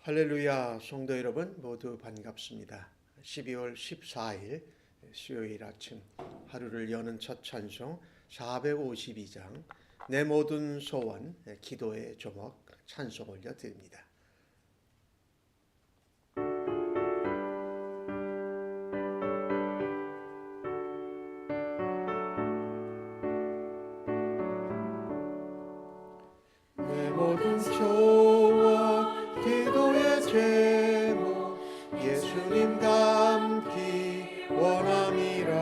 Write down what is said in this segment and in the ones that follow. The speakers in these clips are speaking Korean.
할렐루야, 성도 여러분 모두 반갑습니다. 12월 14일 수요일 아침 하루를 여는 첫 찬송 452장 내 모든 소원 기도의 조목 찬송 올려드립니다. 내 모든 소원 기도의 제목 예수님 닮기 원함이라.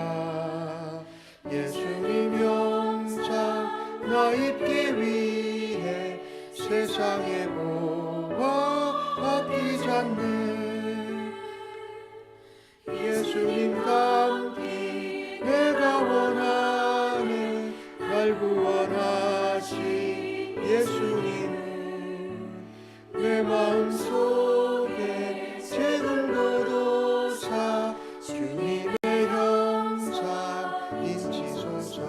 예수님 영상 나 입기 위해 세상의 보화 아끼지 않네. 예수님 닮기 내가 원하네. 날 구원하시 예수님은 내 마음속에 재근거도사 주님의 형상 인치소서.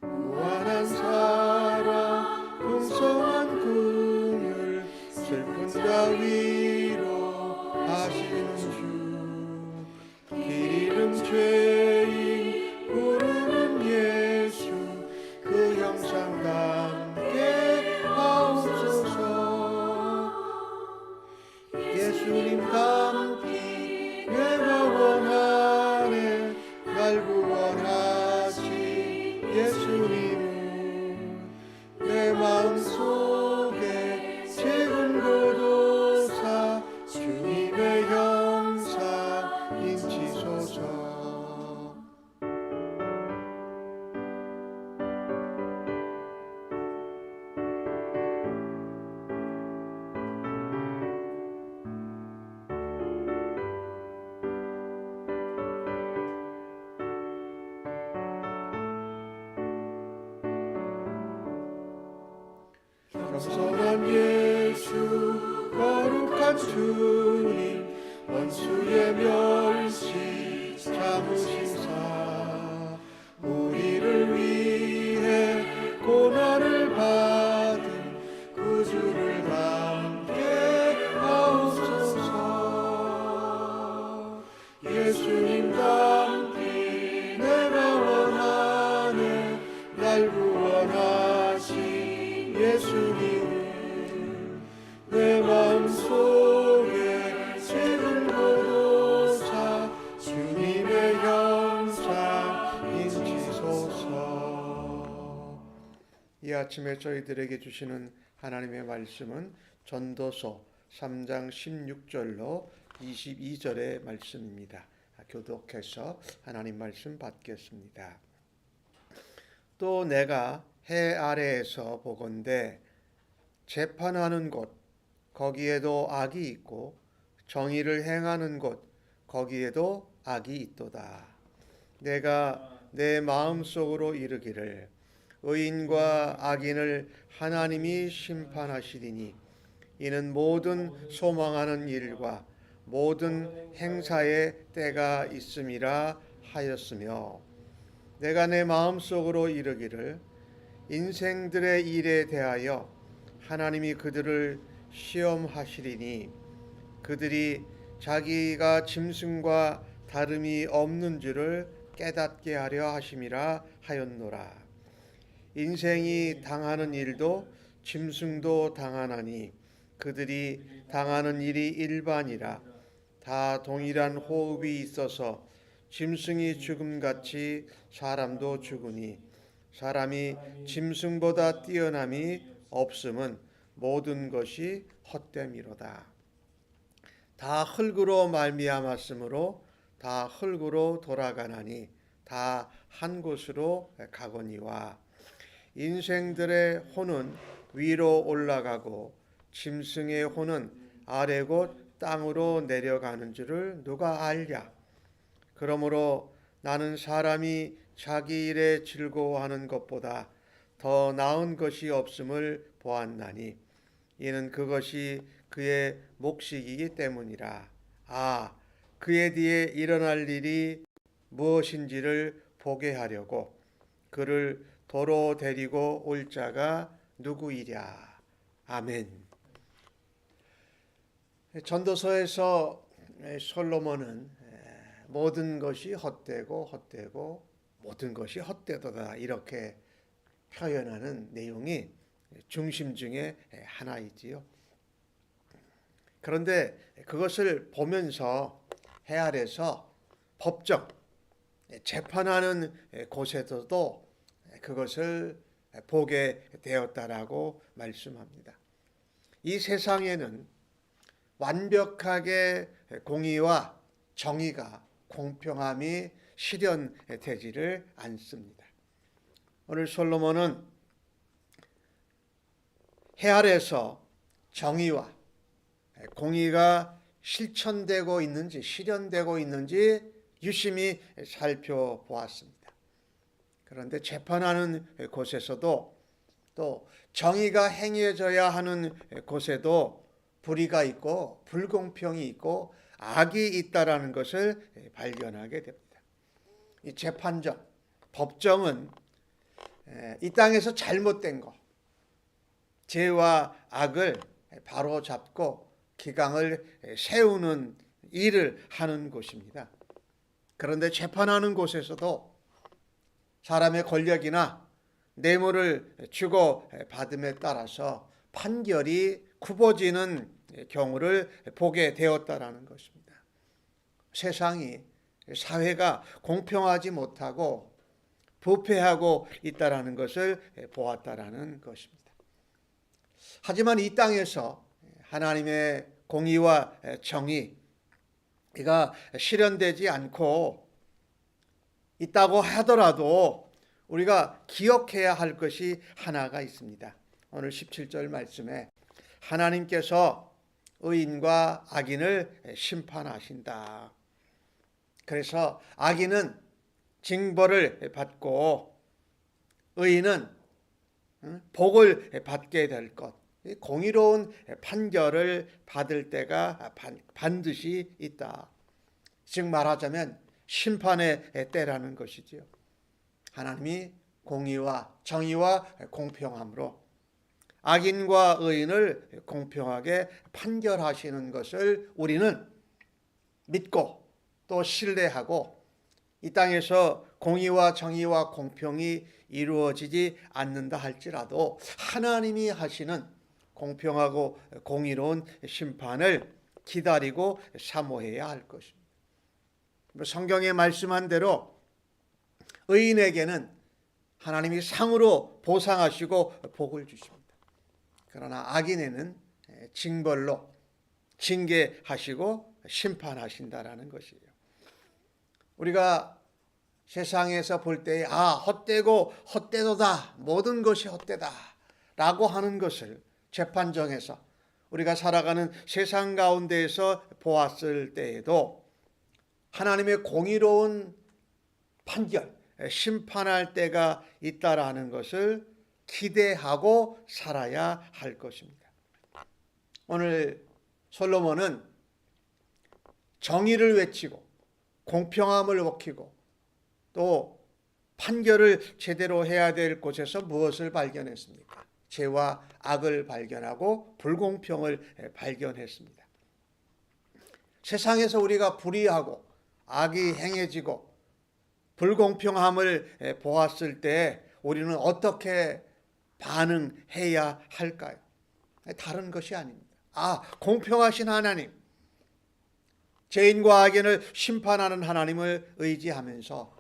무한한 사랑 풍성한 긍휼 슬픔과 위로 하시는 주. 길 잃은 죄인 부르는 예수 그 형상 담게 하옵소서. 예수님 닮기 내가 원하네. 날 구원하시 예수님은 내 마음속에 재근거도사 주님의 형상 인치소서. 겸손한 예수 거룩한 주님 원수의 멸시 참으시사 우리를 위해 고난을 받은 구주를 담게 하옵소서. 예수님 닮기 내가 원하네. 날 구원하시 예수님은 내 마음속에 재근거도사 주님의 형상 인치소서. 이 아침에 저희들에게 주시는 하나님의 말씀은 전도서 3장 16절로 22절의 말씀입니다. 교독해서 하나님 말씀 받겠습니다. 또 내가 해 아래에서 보건대 재판하는 곳 거기에도 악이 있고 정의를 행하는 곳 거기에도 악이 있도다. 내가 내 마음속으로 이르기를 의인과 악인을 하나님이 심판하시리니 이는 모든 소망하는 일과 모든 행사에 때가 있음이라 하였으며 내가 내 마음속으로 이르기를 인생들의 일에 대하여 하나님이 그들을 시험하시리니 그들이 자기가 짐승과 다름이 없는 줄을 깨닫게 하려 하심이라 하였노라. 인생이 당하는 일도 짐승도 당하나니 그들이 당하는 일이 일반이라. 다 동일한 호흡이 있어서 짐승이 죽음같이 사람도 죽으니 사람이 짐승보다 뛰어남이 없음은 모든 것이 헛됨이로다. 다 흙으로 말미암았으므로 다 흙으로 돌아가나니 다 한 곳으로 가거니와. 인생들의 혼은 위로 올라가고 짐승의 혼은 아래 곧 땅으로 내려가는 줄을 누가 알랴. 그러므로 나는 사람이 자기 일에 즐거워하는 것보다 더 나은 것이 없음을 보았나니 이는 그것이 그의 몫이기 때문이라. 그에 뒤에 일어날 일이 무엇인지를 보게 하려고 그를 도로 데리고 올 자가 누구이랴. 아멘. 전도서에서 솔로몬은 모든 것이 헛되고 모든 것이 헛되도다 이렇게 표현하는 내용이 중심 중에 하나이지요. 그런데 그것을 보면서 해 아래서 법정, 재판하는 곳에서도 그것을 보게 되었다라고 말씀합니다. 이 세상에는 완벽하게 공의와 정의가 공평함이 실현되지를 않습니다. 오늘 솔로몬은 해 아래서 정의와 공의가 실천되고 있는지 실현되고 있는지 유심히 살펴보았습니다. 그런데 재판하는 곳에서도 또 정의가 행해져야 하는 곳에도 불의가 있고 불공평이 있고 악이 있다라는 것을 발견하게 됩니다. 이 재판정, 법정은 이 땅에서 잘못된 것, 죄와 악을 바로잡고 기강을 세우는 일을 하는 곳입니다. 그런데 재판하는 곳에서도 사람의 권력이나 뇌물을 주고 받음에 따라서 판결이 굽어지는 경우를 보게 되었다라는 것입니다. 세상이, 사회가 공평하지 못하고 부패하고 있다라는 것을 보았다라는 것입니다. 하지만 이 땅에서 하나님의 공의와 정의가 실현되지 않고 있다고 하더라도 우리가 기억해야 할 것이 하나가 있습니다. 오늘 17절 말씀에 하나님께서 의인과 악인을 심판하신다. 그래서 악인은 징벌을 받고 의인은 복을 받게 될 것, 공의로운 판결을 받을 때가 반드시 있다. 즉 말하자면 심판의 때라는 것이지요. 하나님이 공의와 정의와 공평함으로 악인과 의인을 공평하게 판결하시는 것을 우리는 믿고 또 신뢰하고 이 땅에서 공의와 정의와 공평이 이루어지지 않는다 할지라도 하나님이 하시는 공평하고 공의로운 심판을 기다리고 사모해야 할 것입니다. 성경에 말씀한 대로 의인에게는 하나님이 상으로 보상하시고 복을 주십니다. 그러나 악인에는 징벌로 징계하시고 심판하신다라는 것이에요. 우리가 세상에서 볼 때 헛되고 헛되도다, 모든 것이 헛되다 라고 하는 것을 재판정에서 우리가 살아가는 세상 가운데에서 보았을 때에도 하나님의 공의로운 판결, 심판할 때가 있다라는 것을 기대하고 살아야 할 것입니다. 오늘 솔로몬은 정의를 외치고 공평함을 먹히고 또 판결을 제대로 해야 될 곳에서 무엇을 발견했습니까? 죄와 악을 발견하고 불공평을 발견했습니다. 세상에서 우리가 불의하고 악이 행해지고 불공평함을 보았을 때 우리는 어떻게 반응해야 할까요? 다른 것이 아닙니다. 공평하신 하나님, 죄인과 악인을 심판하는 하나님을 의지하면서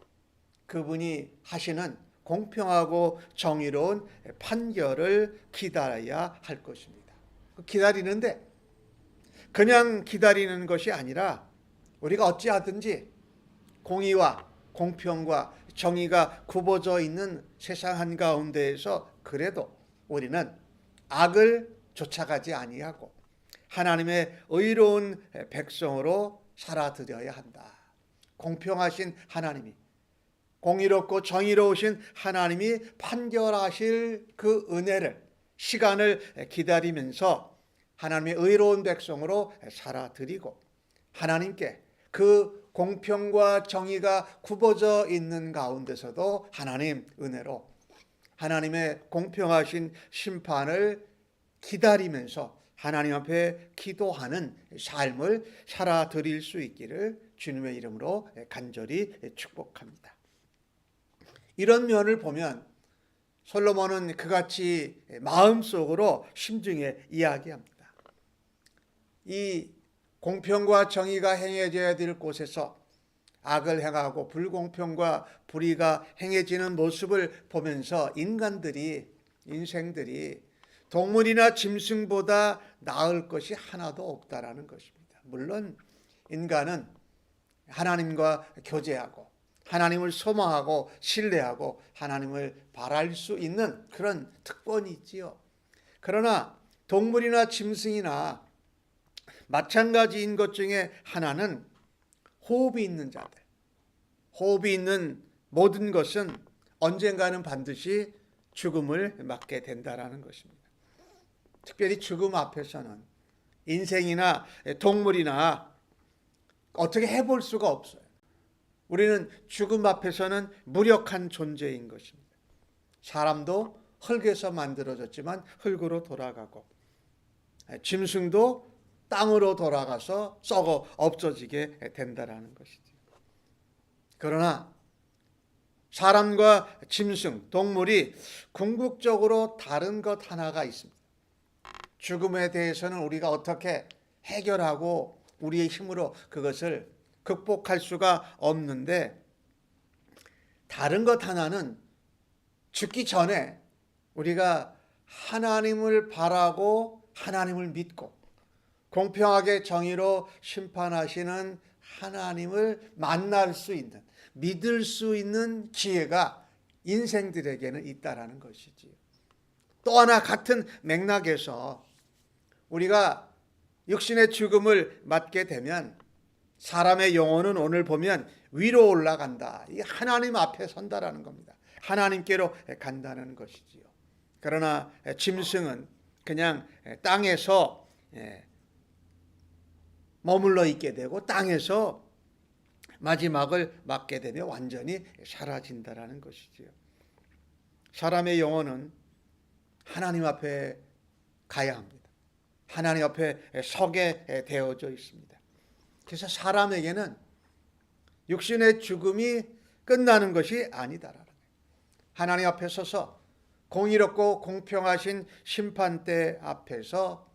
그분이 하시는 공평하고 정의로운 판결을 기다려야 할 것입니다. 기다리는데 그냥 기다리는 것이 아니라 우리가 어찌하든지 공의와 공평과 정의가 굽어져 있는 세상 한가운데에서 그래도 우리는 악을 쫓아가지 아니하고 하나님의 의로운 백성으로 살아드려야 한다. 공평하신 하나님이, 공의롭고 정의로우신 하나님이 판결하실 그 은혜를, 시간을 기다리면서 하나님의 의로운 백성으로 살아드리고 하나님께 그 공평과 정의가 굽어져 있는 가운데서도 하나님 은혜로 하나님의 공평하신 심판을 기다리면서 하나님 앞에 기도하는 삶을 살아드릴 수 있기를 주님의 이름으로 간절히 축복합니다. 이런 면을 보면 솔로몬은 그같이 마음속으로 심중에 이야기합니다. 이 공평과 정의가 행해져야 될 곳에서 악을 행하고 불공평과 불의가 행해지는 모습을 보면서 인생들이 동물이나 짐승보다 나을 것이 하나도 없다라는 것입니다. 물론 인간은 하나님과 교제하고 하나님을 소망하고 신뢰하고 하나님을 바랄 수 있는 그런 특권이 있지요. 그러나 동물이나 짐승이나 마찬가지인 것 중에 하나는 호흡이 있는 자들, 호흡이 있는 모든 것은 언젠가는 반드시 죽음을 맞게 된다라는 것입니다. 특별히 죽음 앞에서는 인생이나 동물이나 어떻게 해볼 수가 없어요. 우리는 죽음 앞에서는 무력한 존재인 것입니다. 사람도 흙에서 만들어졌지만 흙으로 돌아가고 짐승도 땅으로 돌아가서 썩어 없어지게 된다라는 것이죠. 그러나 사람과 짐승, 동물이 궁극적으로 다른 것 하나가 있습니다. 죽음에 대해서는 우리가 어떻게 해결하고 우리의 힘으로 그것을 극복할 수가 없는데, 다른 것 하나는 죽기 전에 우리가 하나님을 바라고 하나님을 믿고 공평하게 정의로 심판하시는 하나님을 만날 수 있는, 믿을 수 있는 기회가 인생들에게는 있다라는 것이지요. 또 하나 같은 맥락에서 우리가 육신의 죽음을 맞게 되면 사람의 영혼은 오늘 보면 위로 올라간다. 이 하나님 앞에 선다라는 겁니다. 하나님께로 간다는 것이지요. 그러나 짐승은 그냥 땅에서 머물러 있게 되고 땅에서 마지막을 맞게 되며 완전히 사라진다라는 것이지요. 사람의 영혼은 하나님 앞에 가야 합니다. 하나님 앞에 서게 되어져 있습니다. 그래서 사람에게는 육신의 죽음이 끝나는 것이 아니다라는 거예요. 하나님 앞에 서서 공의롭고 공평하신 심판대 앞에서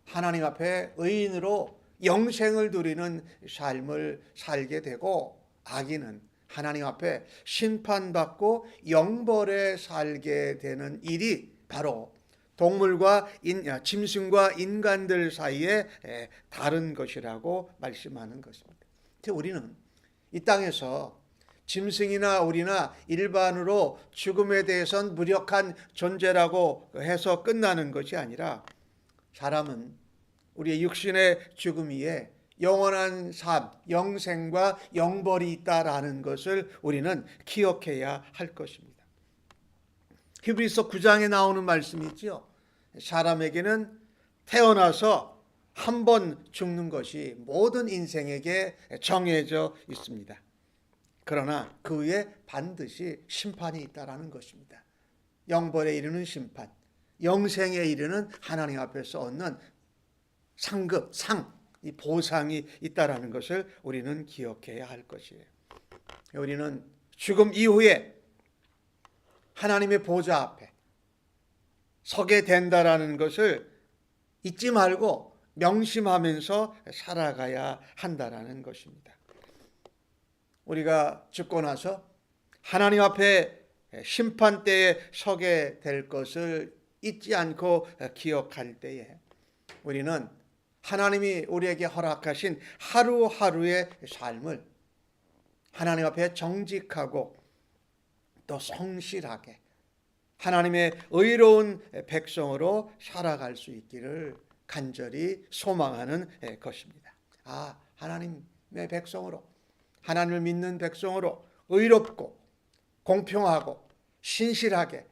하나님 앞에 의인으로 영생을 누리는 삶을 살게 되고, 악인은 하나님 앞에 심판받고 영벌에 살게 되는 일이 바로 동물과 짐승과 인간들 사이에 다른 것이라고 말씀하는 것입니다. 우리는 이 땅에서 짐승이나 우리나 일반으로 죽음에 대해서는 무력한 존재라고 해서 끝나는 것이 아니라, 사람은 우리의 육신의 죽음 위에 영원한 삶, 영생과 영벌이 있다라는 것을 우리는 기억해야 할 것입니다. 히브리서 9장에 나오는 말씀이 있죠. 사람에게는 태어나서 한 번 죽는 것이 모든 인생에게 정해져 있습니다. 그러나 그 후에 반드시 심판이 있다라는 것입니다. 영벌에 이르는 심판, 영생에 이르는 하나님 앞에서 얻는 상급, 이 보상이 있다라는 것을 우리는 기억해야 할 것이에요. 우리는 죽음 이후에 하나님의 보좌 앞에 서게 된다라는 것을 잊지 말고 명심하면서 살아가야 한다라는 것입니다. 우리가 죽고 나서 하나님 앞에 심판대에 서게 될 것을 잊지 않고 기억할 때에 우리는 하나님이 우리에게 허락하신 하루하루의 삶을 하나님 앞에 정직하고 또 성실하게 하나님의 의로운 백성으로 살아갈 수 있기를 간절히 소망하는 것입니다. 하나님의 백성으로, 하나님을 믿는 백성으로 의롭고 공평하고 신실하게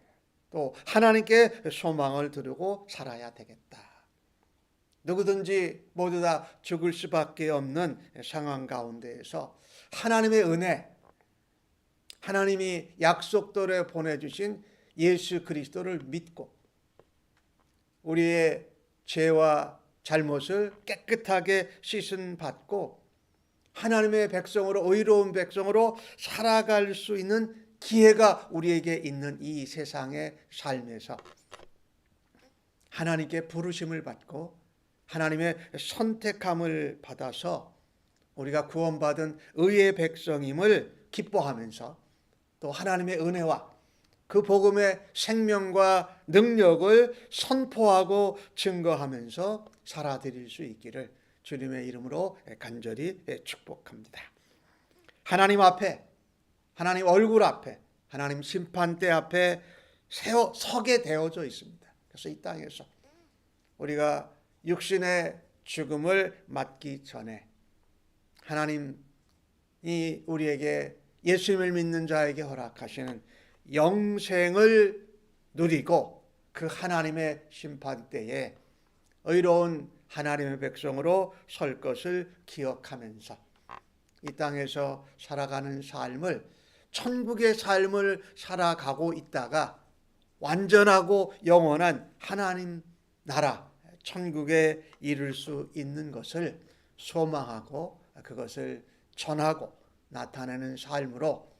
또 하나님께 소망을 두르고 살아야 되겠다. 누구든지 모두 다 죽을 수밖에 없는 상황 가운데에서 하나님의 은혜, 하나님이 약속대로 보내주신 예수 그리스도를 믿고 우리의 죄와 잘못을 깨끗하게 씻은 받고 하나님의 백성으로, 의로운 백성으로 살아갈 수 있는 기회가 우리에게 있는 이 세상의 삶에서 하나님께 부르심을 받고 하나님의 선택함을 받아서 우리가 구원받은 의의 백성임을 기뻐하면서 또 하나님의 은혜와 그 복음의 생명과 능력을 선포하고 증거하면서 살아드릴 수 있기를 주님의 이름으로 간절히 축복합니다. 하나님 앞에, 하나님 얼굴 앞에, 하나님 심판대 앞에 서게 되어져 있습니다. 그래서 이 땅에서 우리가 육신의 죽음을 맞기 전에 하나님이 우리에게 예수님을 믿는 자에게 허락하시는 영생을 누리고 그 하나님의 심판대에 의로운 하나님의 백성으로 설 것을 기억하면서 이 땅에서 살아가는 삶을, 천국의 삶을 살아가고 있다가 완전하고 영원한 하나님 나라 천국에 이를 수 있는 것을 소망하고 그것을 전하고 나타내는 삶으로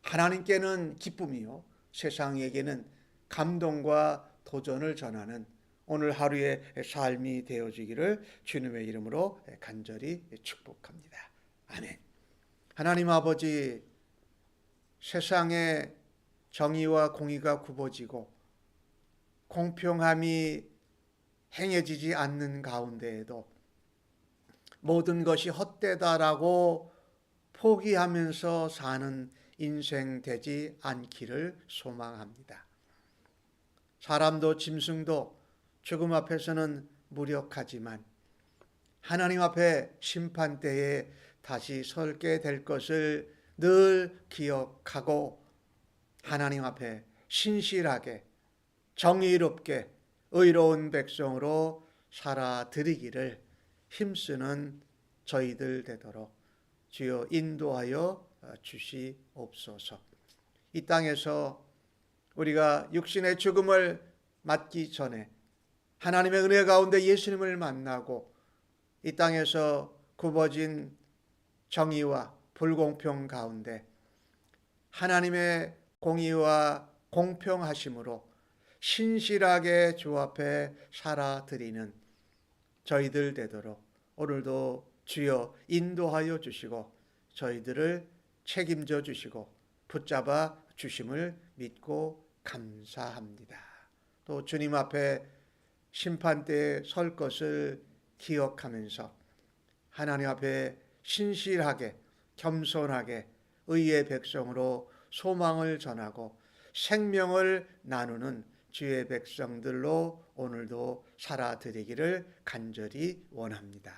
하나님께는 기쁨이요 세상에게는 감동과 도전을 전하는 오늘 하루의 삶이 되어지기를 주님의 이름으로 간절히 축복합니다. 아멘. 하나님 아버지, 세상에 정의와 공의가 굽어지고 공평함이 행해지지 않는 가운데에도 모든 것이 헛되다라고 포기하면서 사는 인생 되지 않기를 소망합니다. 사람도 짐승도 죽음 앞에서는 무력하지만 하나님 앞에 심판대에 다시 설게 될 것을 늘 기억하고 하나님 앞에 신실하게 정의롭게 의로운 백성으로 살아드리기를 힘쓰는 저희들 되도록 주여 인도하여 주시옵소서. 이 땅에서 우리가 육신의 죽음을 맞기 전에 하나님의 은혜 가운데 예수님을 만나고 이 땅에서 굽어진 정의와 불공평 가운데 하나님의 공의와 공평하심으로 신실하게 주 앞에 살아드리는 저희들 되도록 오늘도 주여 인도하여 주시고 저희들을 책임져 주시고 붙잡아 주심을 믿고 감사합니다. 또 주님 앞에 심판대에 설 것을 기억하면서 하나님 앞에 신실하게 겸손하게 의의 백성으로 소망을 전하고 생명을 나누는 주의 백성들로 오늘도 살아드리기를 간절히 원합니다.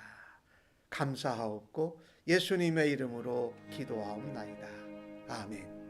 감사하옵고 예수님의 이름으로 기도하옵나이다. 아멘.